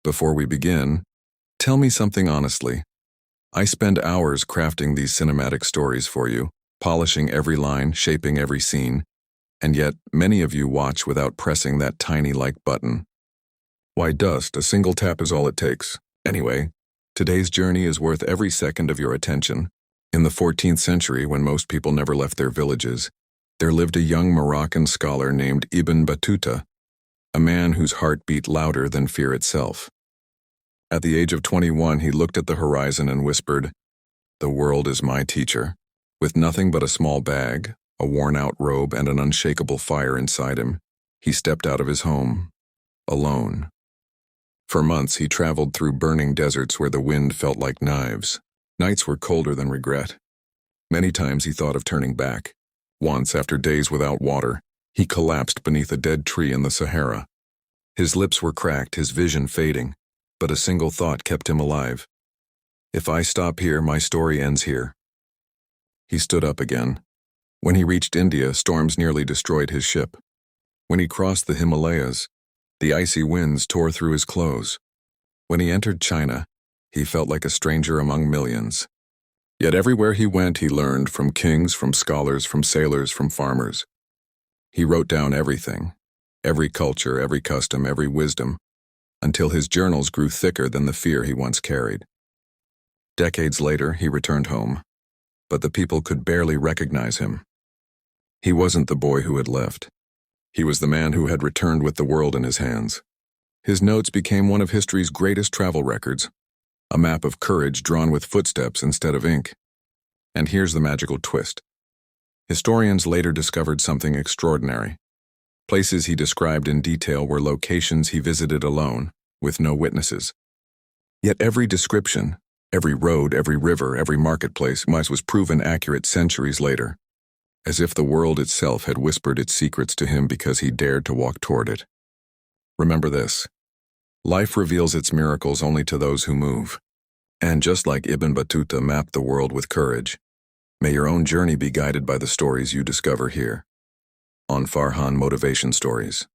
Before we begin, tell me something honestly. I spend hours crafting these cinematic stories for you, polishing every line, shaping every scene, and yet many of you watch without pressing that tiny like button. Why dust? A single tap is all it takes. Anyway, today's journey is worth every second of your attention. In the 14th century, when most people never left their villages, there lived a young Moroccan scholar named Ibn Battuta, a man whose heart beat louder than fear itself. At the age of 21, he looked at the horizon and whispered, "The world is my teacher." With nothing but a small bag, a worn-out robe, and an unshakable fire inside him, he stepped out of his home, alone. For months, he traveled through burning deserts where the wind felt like knives. Nights were colder than regret. Many times he thought of turning back. Once, after days without water, he collapsed beneath a dead tree in the Sahara. His lips were cracked, his vision fading, but a single thought kept him alive. If I stop here, my story ends here. He stood up again. When he reached India, storms nearly destroyed his ship. When he crossed the Himalayas, the icy winds tore through his clothes. When he entered China, he felt like a stranger among millions. Yet everywhere he went, he learned from kings, from scholars, from sailors, from farmers. He wrote down everything, every culture, every custom, every wisdom, until his journals grew thicker than the fear he once carried. Decades later, he returned home, but the people could barely recognize him. He wasn't the boy who had left. He was the man who had returned with the world in his hands. His notes became one of history's greatest travel records, a map of courage drawn with footsteps instead of ink. And here's the magical twist. Historians later discovered something extraordinary. Places he described in detail were locations he visited alone, with no witnesses. Yet every description, every road, every river, every marketplace was proven accurate centuries later, as if the world itself had whispered its secrets to him because he dared to walk toward it. Remember this: life reveals its miracles only to those who move. And just like Ibn Battuta mapped the world with courage, may your own journey be guided by the stories you discover here on Farhan Motivation Stories.